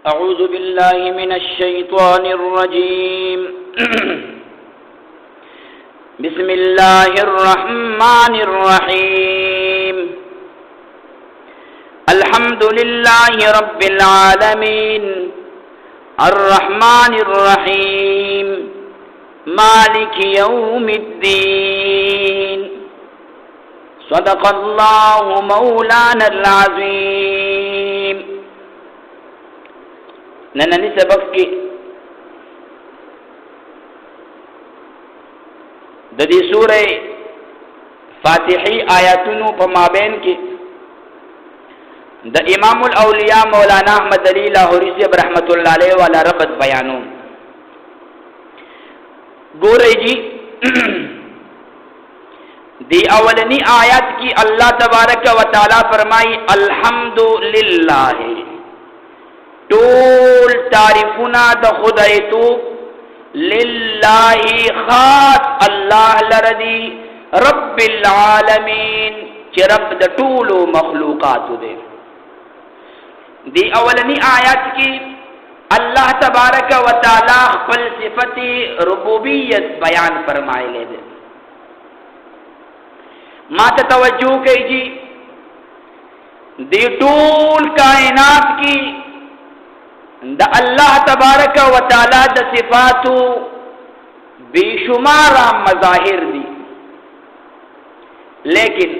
أعوذ بالله من الشيطان الرجيم بسم الله الرحمن الرحيم الحمد لله رب العالمين الرحمن الرحيم مالك يوم الدين صدق الله مولانا العظيم. نننی سبق کې د دې سورې فاتحی آیاتونو په مابین کې د امام الاولیاء مولانا احمد علی لاہوری صاحب رحمت الله علیه والا ربط بیانو. ګورئ جی دی اولنی آیات کی اللہ تبارک و تعالی فرمائی الحمدللہ ټول تعریفنا د خدای تو للہ خاص اللہ لردی رب العالمین چې رب د ټولو مخلوقات دے. دی اولنی آیات کی اللہ تبارک و تعالی خپل صفت ربوبیت بیان فرمائے دے. ما ته توجہ کیجی دی ټول کائنات کی دا اللہ تبارک و تعالی د صفاتو بے شمار مظاہر دی، لیکن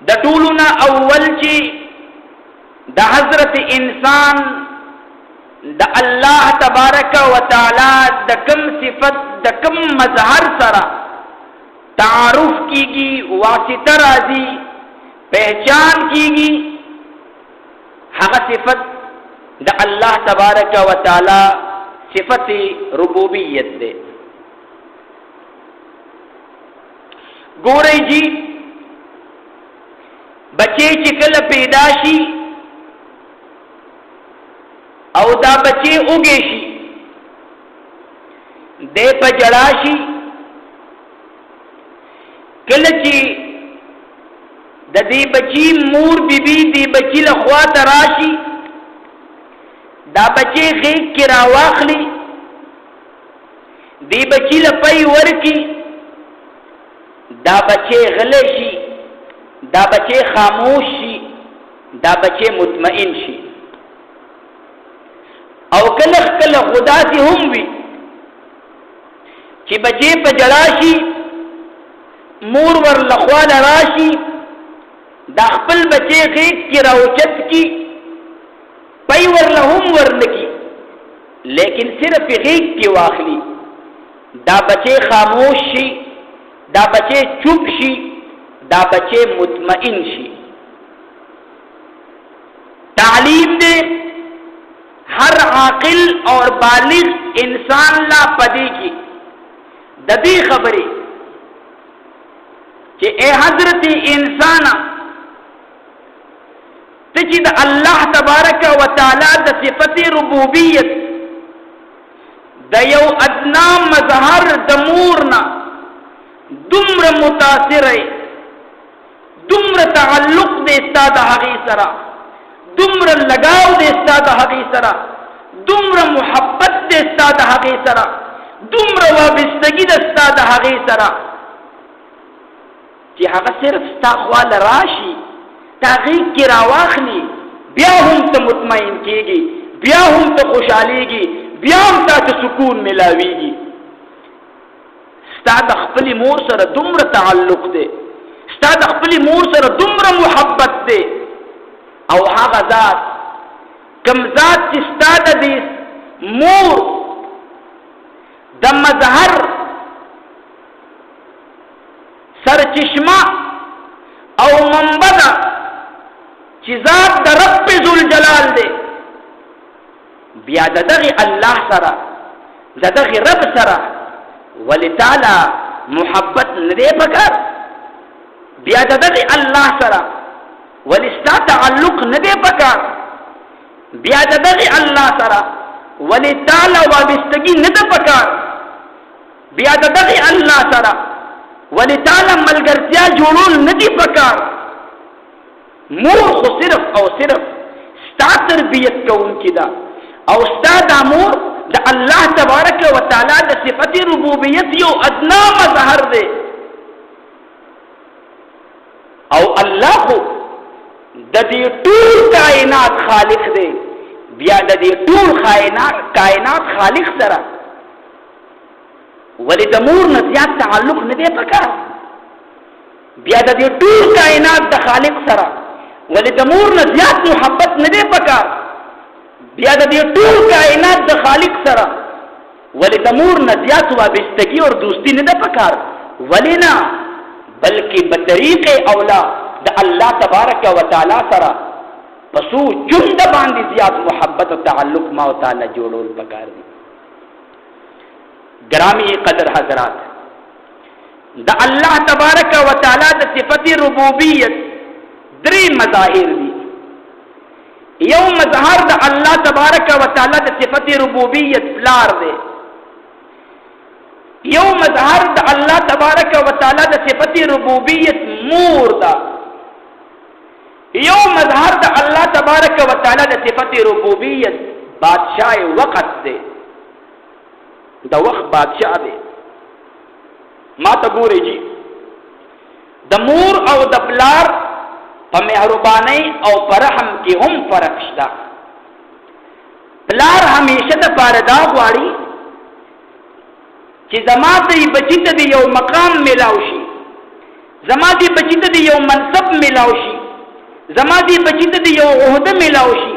دا ټولنا اول چی دا حضرت انسان دا اللہ تبارک و تعالی دا کم صفت دا کم مظہر سرا تعارف کی گی، واسطہ راضی پہچان کی گی، حق صفت دا اللہ تبارک و تعالی صفت ربوبیت دے. گورے جی بچے چکل پیدا شی او دا بچے اگے شی دے پا جڑا شی کلچی د دې بچی مور بیبی دی بچی لخوا تراشی دا بچی غیق کی راواخلی دی بچی لپای ورکی دا بچی غلشی دا بچی خاموش شی دا بچی مطمئن شی. او کلخ کل خدا سی هم وی چی بچی پا جڑاشی مور ور لخوال راشی دا خپل بچے غیق کی راوچت کی پی ور لهم ورنکی، لیکن صرف غیق کی واخلی دا بچے خاموش شی، دا بچے چپ شی، دا بچے مطمئن شی. تعلیم دے ہر عاقل اور بالغ انسان لا پدی کی دبی خبری کہ اے حضرت انسانا تجی دا اللہ تبارک و تعالی دا صفت ربوبیت دا یو ادنا مظہر دا مورنا دمر متاثر ہے، دمر تعلق دے استاد حقی سرا، دمر لگاو دے استاد حقی سرا، دمر محبت دے استاد حقی سرا، دمر وابستگی دے استاد حقی سرا چې هغه صرف ستا خوال راشي تغیق کی راواخلی بیا هم ته مطمئن کیږي، بیا هم ته خوشحالیږي، بیا هم ته سکون ملاویږي. ستا د خپل مور سره دومره تعلق دی، ستا د خپل مور سره دومره محبت دی، او هغه ذات کم ذات چې ستا د دې مور د مظهر سرچشمه او منبع چې ذات د رب ذوالجلال دی، بیا دغه الله سره دغه رب سره ولی تعالی محبت لري پکار، بیا دغه الله سره ولی ستا تعلق نه پکار، بیا دغه الله سره ولی تعالی وابستگی نه پکار، بیا دغه الله سره ولی تعالی ملګرتیا جوړول نه دی پکار. مور خو صرف او صرف ستا تربیت کوونکی ده او ستا دا مور د الله تبارک و تعالی د صفت ربوبیت یو ادنا مظهر دی او الله خو د دې ټول کائنات خالق دی بیا د دې ټول کائنات خالق سره ولې د مور نه زیات تعلق نه دی پکار بیا د دې ټول کائنات د خالق سره ولې د مور نه زیات محبت نه دی پکار بیا د دې ټول کائنات د خالق سره ولې د مور نه زیات وابستگی او دوستی نه ده پکار ولې نه بلکې بطریق اولا د الله تبارک و تعالی سره پسو جند باندې زیات محبت او تعلق ما تعالی جوړول پکار دي گرامی قدر حضرات د الله تبارک و تعالی د صفت ربوبیت درې مظاهر دي یو مظهر د الله تبارک و تعالی د صفت ربوبیت پلار دی یو مظهر د الله تبارک و تعالی د صفت ربوبیت مور ده یو مظهر د الله تبارک و تعالی د صفت ربوبیت بادشاہ وقت دی د وخت بادشاہ دی ما ته ګورئ جی د مور او د پلار په مهرباني او په رحم کې هم فرق شته پلار همیشه د پاره دا غواړي چې زما دې بچی ته یو مقام ملاو شي زما دې بچی ته یو منصب ملاو شي زما دې بچی ته یو عہده ملاو شي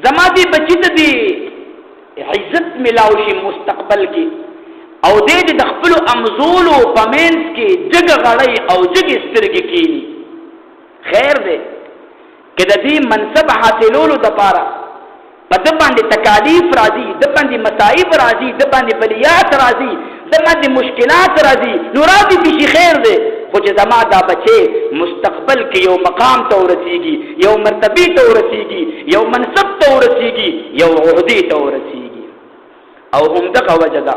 زما دې بچی ته عزت ملاو شي مستقبل کې او دې د خپل امزول او پمنس کې جګ غړی او جګ سترګې کینی خیر دې کله دې منصب حاصلولو د پاره په د باندې تکالیف راځي د باندې مصائب راځي د باندې بلیات راځي د باندې مشکلات راځي نو راځي چې خیر دې خو چې زما دا بچي مستقبل کې یو مقام ته ورسیږي یو مرتبه ته ورسیږي یو منصب ته ورسیږي یو عہده ته ورسیږي او همدغه وجه ده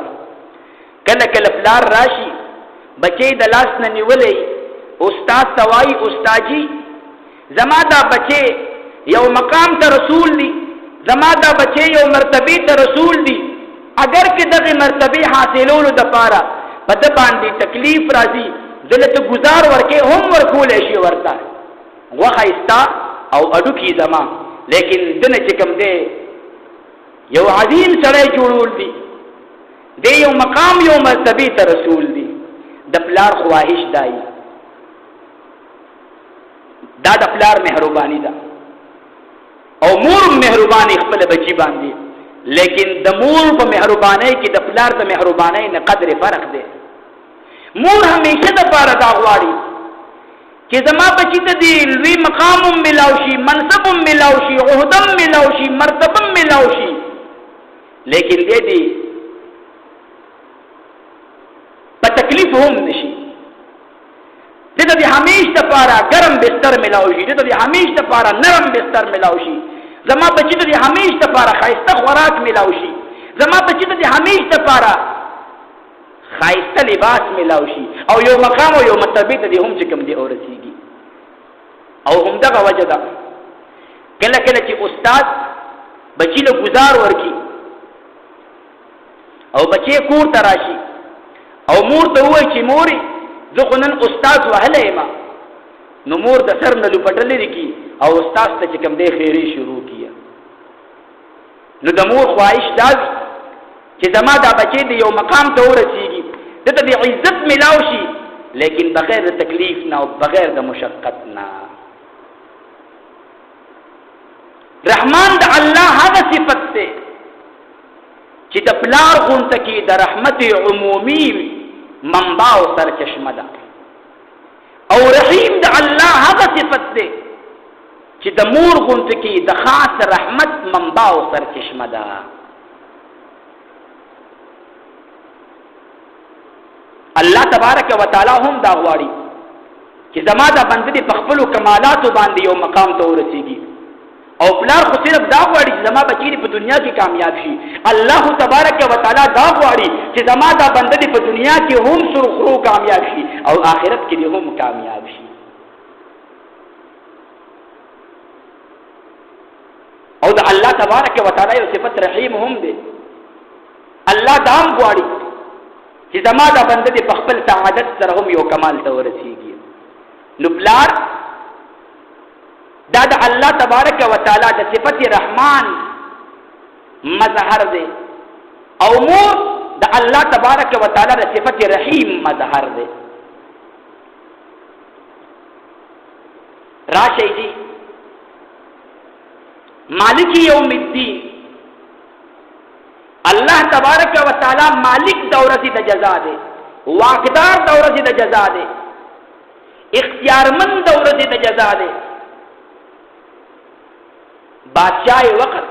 کله کله پلار راشي بچي د لاس نه نیولې استاد توای استاجي زما دا بچي یو مقام ته رسول دي زما دا بچي یو مرتبه ته رسول دي اگر کې دغه مرتبه حاصلولو د پاره په د باندې تکلیف راځي دلته گزار ورکه هم ورکول شي ورته وخایستا او اډو کی زما لیکن دنه چې کوم دی یو عظیم سره جوړول دي دی یو مقام یو مرتبه ته رسول دي د پلار خواهش دای دا د پلار مهرباني ده او مور مهرباني خپل بچی باندې لیکن د مور په مهرباني کې د پلار د مهرباني نه قدر فرق دی مور همیشه د پاره دا غواړي چې زما بچی ته دی لوی مقام ملاو شي منصب ملاو شي عہده ملاو شي مرتبه ملاو شي لیکن دې دی په تکلیف هم نشي دې ته همیشه د پاره ګرم بستر ملاو شي دې ته همیشه د پاره نرم بستر ملاو شي زما بچی ته همیشه د پاره خایسته خوراک ملاو شي زما بچی ته همیشه د پاره خایسته لباس ملاو شي او یو مقام او یو مرتبه ته هم چې کوم دی اورسیږي او همدغه وجه ده کله کله چې استاد بچی له گزار ورکی او بچی کور ته راشي او مور ته وایي چې موري زه خو نن استاد وهلی یم نو مور د سر نه لوپټلې کی او استاد ته چې کوم دی خیری شروع کیه نو د مور خواهش دا چې زما دا بچی دی یو مقام ته ورسیږي دته دی عزت ملاو شي لیکن بغیر د تکلیف نه او بغیر د مشقت نه رحمان د الله هغه صفت ده چې د پلار غونته کې د رحمت عمومي منبع او سرچشمه ده او رحیم د الله هغه صفت ده چې د مور غونته کې د خاص رحمت منبع او سرچشمه ده الله تبارک و تعالی هم دا غواړي چې زما دا بندې په خپل کمالات باندې یو مقام ته ورسیږي او پلار خو صرف دا غواړي چې زما بچی په دنیا کې کامیاب شي الله تبارک و تعالی دا غواړي چې زما دا بندې په دنیا کې هم سرخرو کامیاب شي او آخرت کې هم کامیاب شي تبارک و تعالی یو صفت رحیم هم دی. الله دام غواړي چې زما دا بنده دې په خپل سعادت سره هم یو کمال ته ورسیږي. نو پلار دا د الله تبارک و تعالی د صفت رحمان مظهر دی او مور د الله تبارک و تعالی د صفت رحیم مظهر دی. راشي جی مالک یوم الدین الله تبارک و تعالی مالک د ورځې د جزا دی، واقدار د ورځې د جزا دی، اختیارمند د ورځې د جزا دی، بادشاہ وقت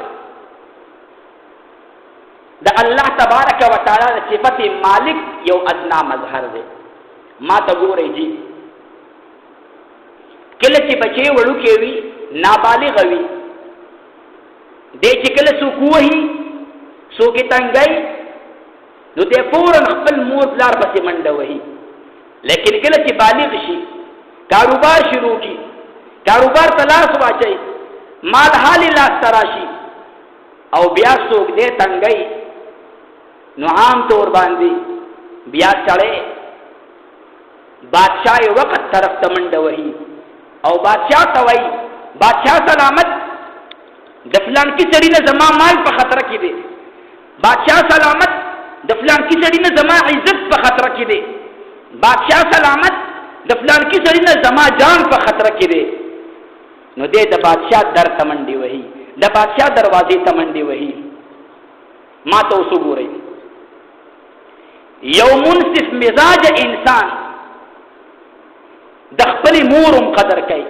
د الله تبارک و تعالی د صفت مالک یو ادنا مظهر دی. ما ته ګورئ جی کله چې بچي وړو کې وي نابالغ وي دې چې کله څوک وهي څوک تنګي نو دې فورا خپل مور پلار پسې منډه وهي. لیکن کله چې بالغ شي کاروبار شروع کی کاروبار تلاش واچي مال حال لاس تراشي او بیا څوک دې تنګي نو عام طور باندې بیا چړې بادشاہ وقت طرف ته منډه وهي او بادشاہ ته وایي بادشاہ سلامت د فلان کی سړي نه زما مال په خطر کې دی، بادشاہ سلامت د فلان کی سړي نه زما عزت په خطر کې دی، بادشاہ سلامت د فلان کی سړي نه زما جان په خطر کې دی. نو دې د بادشاہ در ته منډې وهي، د بادشاہ دروازې ته منډې وهي. ما ته اوس وګورئ یو منصف مزاج انسان د خپل مورم قدر کوي،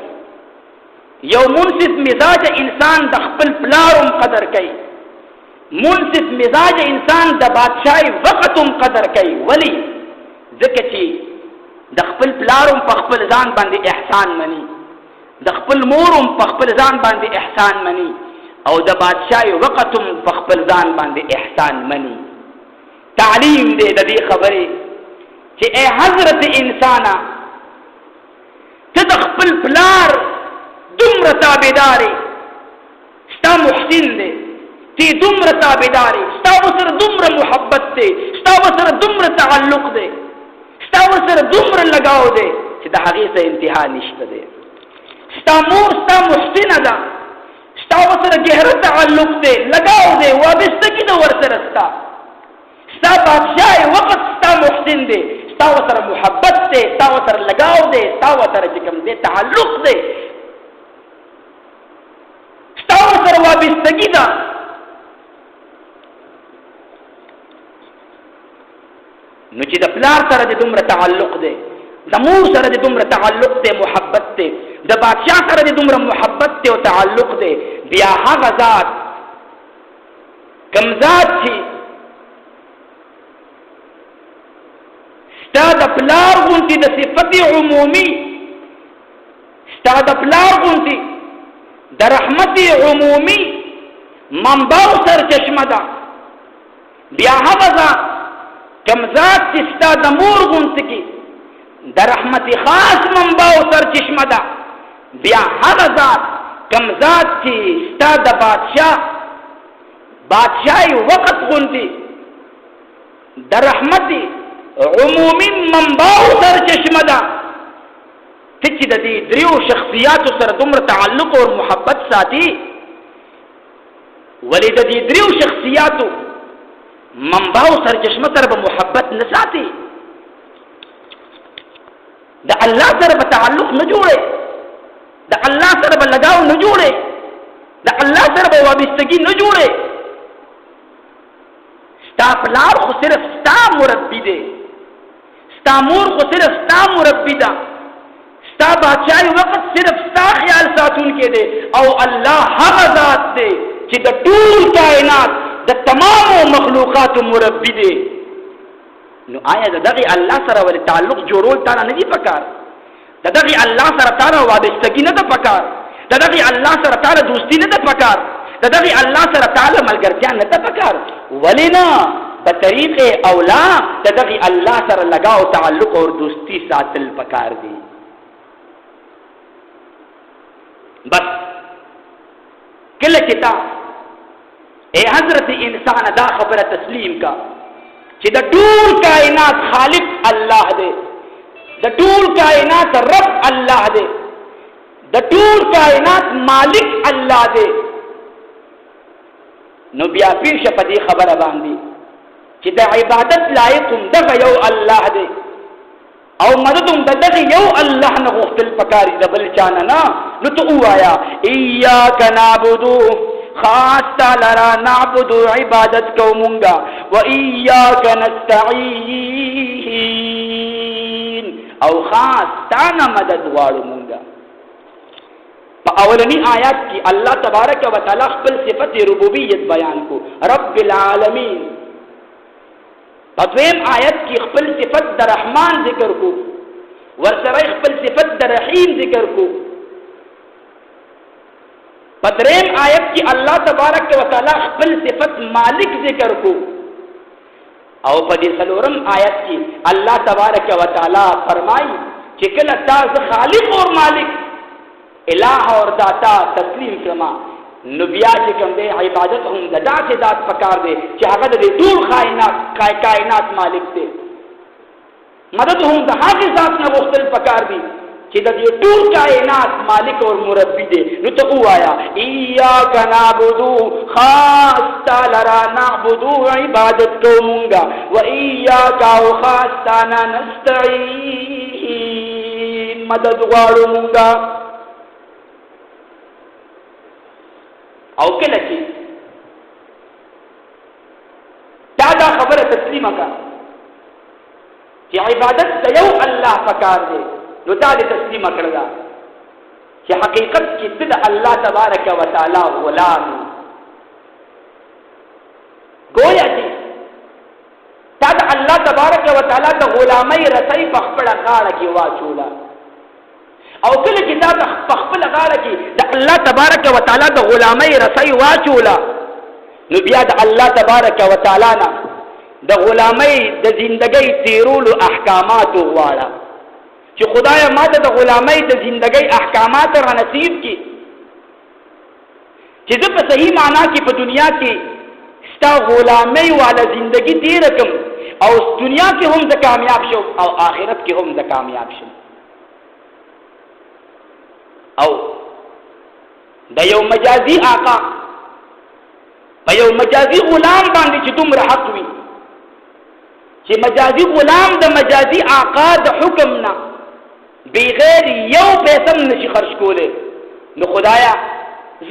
یو منصف مزاج انسان د خپل پلارم قدر کوي، منصف مزاج انسان د بادشاہي وقتم قدر کوي. ولی ځکه چې د خپل پلارم په خپل ځان باندې احسان مني، د خپل مورم په خپل ځان باندې احسان مني او د بادشاہي وقتم په خپل ځان باندې احسان مني. تعلیم دې د دې خبرې چې اے حضرت انسانا ته د خپل پلار دومره تابعداري ستا محسن دی، تی دومره تابعداري ستا ورسره دومره محبت دی، ستا ورسره دومره تعلق دی، ستا ورسره دومره لګاو دی چې د هغې څه انتها نشته دی. ستا مور ستا محسنه ده، ستا ورسره گهره تعلق دی، لګاو دی، وابستګي ده ورسره ستا. ستا بادشاہ وقت ستا محسن دی، ستا ورسره محبت دی، ستا ورسره لګاو دی، ستا ورسره چې کوم دی تعلق دی، ستا ورسره وابستګي ده. نو چې د پلار سره د دومره تعلق دی، د مور سره د دومره تعلق دی، محبت دی، د بادشاہ سره د دومره محبت دی او تعلق دی، بیا هغه ذات کوم ذات چې ستا د پلار غونتی د صفت عمومی، ستا د پلار غونتی د رحمت عمومی منبع سرچشمه ده، بیا هغه ذات کم ذات چې ستا د مور غونتی کې د رحمت خاص منبع سرچشمه ده، بیا هغه ذات کم ذات چې ستا د بادشاہي وقت غونتی د رحمت عمومی منبع سرچشمه ده. ته چې د دې دریو شخصیاتو سره دومره تعلق او محبت ساتي، ولې د دې دریو شخصیاتو منبع سرچشمه سره به محبت نه ساتي؟ د الله سره به تعلق نه جوړي، د الله سره به لګاو نه جوړي، د الله سره به وابستګي نه جوړي. ستا پلار خو صرف ستا مربي دی، ستا مور خو صرف ستا مربي ده، ستا بادشاہي وقت صرف ستا خیال ساتون کې دی او الله هغه ذات دی چې د ټول کائنات د تمامو مخلوقاتو مربي دی. نو آیا د دغه الله سره ول تعلق جوړول تعالی نه دی پکار؟ د دغه الله سره تعالی وابستګي نه ده پکار؟ د دغه الله سره تعالی دوستی نه ده پکار؟ د دغه الله سره تعالی ملګرتیا نه ده پکار؟ ولینا بطریق اولا د دغه الله سره لگاو تعلق او دوستی ساتل پکار دی. بس کله چې تا اے حضرت انسان دا خبر تسلیم کا چې د ټول کائنات خالق الله دی، د ټول کائنات رب الله دی، د ټول کائنات مالک الله دی. نو بیا پیښه په دې خبره باندې چې د عبادت لایق هم دغه یو الله دی او مدد هم دغه یو الله نه غوښتل پکاري د بل چانه نه. نو ته وایا ایاک نعبدو، خاص تعالی را نعبدو عبادت کومونگا، و ایاک نستعین او خاص تانا مدد غواړو مونگا. په اولنی آیات کی اللہ تبارک و تعالی خپل صفت ربوبیت بیان کو رب العالمین. په دویم آیت کی خپل صفت د رحمان ذکر کو، ورسره خپل صفت د رحیم ذکر کو. پدریم آیت کی اللہ تبارک و تعالی خپل صفت مالک ذکر کو، او پدې څلورم آیت کی اللہ تبارک و تعالی فرمائی چې کله تاسو خالق اور مالک الہ اور داتا تسلیم کما، نو بیا چې کوم دی عبادت هم د داسې ذات پکار دی چې هغه د ټول کائنات مالک دی، مدد هم د هغه ذات نه غوښتل پکار دی چې د ټول کائنات مالک اور مربی دی. نو ته وایا ایاک نعبدو، خاص تعالی را نعبدو عبادت کومونگا، و ایاک او خاص تعالی نستعین مدد غواړو مونگا. او کله چې دا خبره تسلیمه کا چې عبادت د یو الله پکار دی، نو دا دې تسلیمه کړل چې حقیقت کې د الله تبارک و تعالی غلام، گویا چې دا د الله تبارک و تعالی د غلامۍ رسۍ په خپل غاړه کې واچوله، او کله چې دا په خپل غاړه کې د الله تبارک و تعالی د غلامۍ رسۍ واچوله، نو بیا د الله تبارک و تعالی نه د غلامۍ د زندګۍ تیرولو احکامات غواړه چې خدای ماته د غلامۍ د زندګۍ احکامات را نصیب کی، چې زه په صحیح معنا کې په دنیا کې ستا غلامۍ والا زندگی تیر کم، او دنیا کې هم زه کامیاب شم او آخرت کې هم زه کامیاب شم. او د یو مجازي آقا په یو مجازي غلام باندې چې دومره حق وي چې مجازي غلام د مجازي آقا د حکم نه بغیر یو پیسم نشي خرج کوله، نو خدایا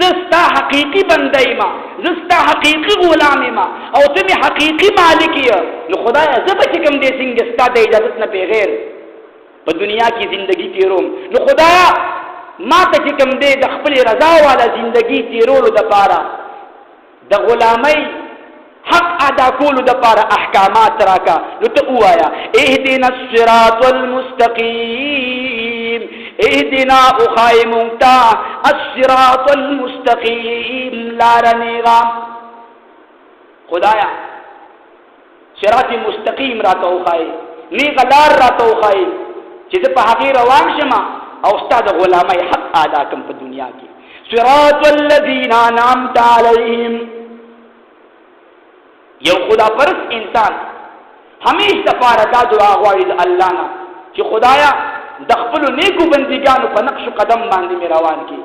زستا حقیقی بندای ما، زستا حقیقی غلامی ما، او تمی حقیقی مالکی، نو خدایا زبا چکم دے سنگستا دے اجازت نہ بغیر په دنیا کی زندگی تیروم، نو خدایا ما ته چکم دے د خپل رضا والا زندگی تیرولو د پاره د غلامی حق ادا کولو د پاره احکامات راکا. نو ته وایا اهدنا الصراط المستقیم، اهدنا اخای مونتا الصراط المستقیم لارنیغا. خدایا صراط مستقیم راته اخای، نیغ لار راته اخای چې په حقیر روان شمه او استاد غلامی حق ادا کم په دنیا کې. صراط الذین انعمت علیهم، یو خدا پرست انسان همیشه د پاره دا دعا غواړي د الله نه چې خدایا د خپل نیکو بندګانو په نقش قدم باندې مې روان کی،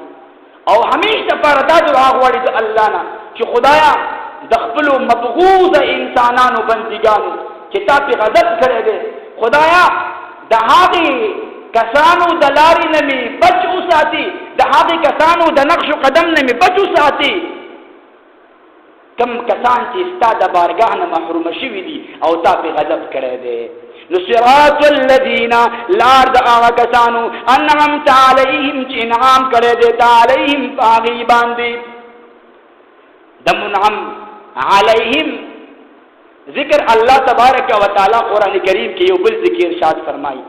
او همیشه د پاره دا دعا غواړي د الله نه چې خدایا د خپل مبغوض انسانانو بندګانو چې تا په غضب کړی دی، خدایا د هغه کسانو د لارې نه مې بچ وساتي، د هغه کسانو د نقش قدم نه مې بچ وساتي کم کسان چې ستا د بارګاه نه محروم شوي دي او تا په غضب کړی دی. نو صراط الذین، لار د هغه کسانو انعمت علیهم چې انعام کړی دی تا علیهم په هغې باندې. د منعم علیهم ذکر الله تبارک و تعالی قرآن کریم کې یو بل ذکر ارشاد فرمایي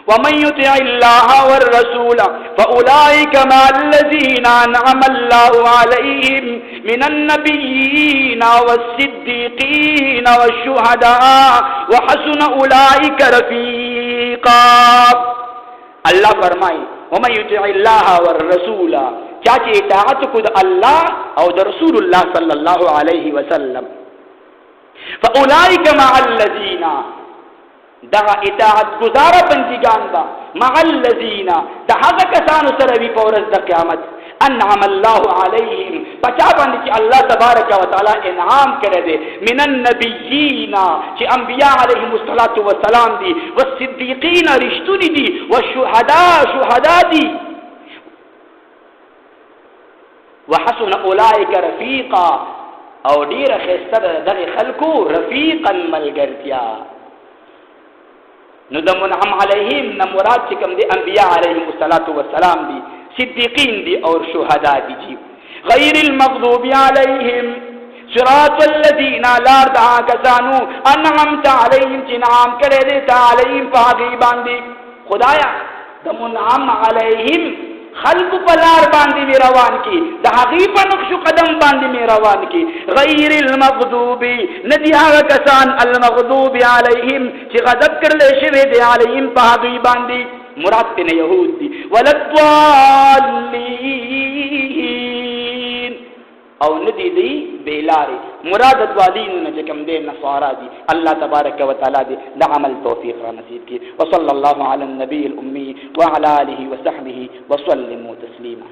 ومن يطع الله والرسول فأولئك مع الذين أنعم الله عليهم من النبيين والصديقين والشهداء وحسن أولئك رفيقا. اللہ فرمائے ومن يطع الله والرسول، چا چې اطاعت کو د الله او د رسول الله صلی الله علیه وسلم. فاولئک مع الذین، دغه اطاعت گزار بندگان با مع الذین، د هغه کسانو سره وی په ورځ د قیامت انعم الله علیهم، بچا باندې چې الله تبارک و تعالی انعام کړی دی، من النبیین چې انبیاء علیهم السلام دي، والصدیقین رښتونی دي، والشهداء شهدا دي، وحسن اولئک رفیقا او ډیر خسته دغه خلکو رفیقا ملګرتیا. نو د منعم علیهم نه مراد چې کوم دي انبیاء علیهم السلام دي، صدیقین دي او شهدا دي. غیر المغضوب علیهم صراط الذین، لار دا کسانو انعمت علیهم چې نعام کړی دی تا علیهم په هغې باندې. خدایا د منعم علیهم خلق پلار باندې می روان کی، د هغې په نقش قدم باندې می روان کی. غیر المغضوب، ندی هغه کسان المغضوب علیهم چې غضب کړل شوی دی علیهم په هغې باندې، مراد تینا یهود دی. وللضالین، او ندی دی بیلاری، مراد ضالین نه چې کوم دی نصارا دی. الله تبارک و تعالی دی د عمل توفیق را نصیب کی. وصلی الله علی النبی الامی وعلى آله وصحبه وسلموا تسلیما.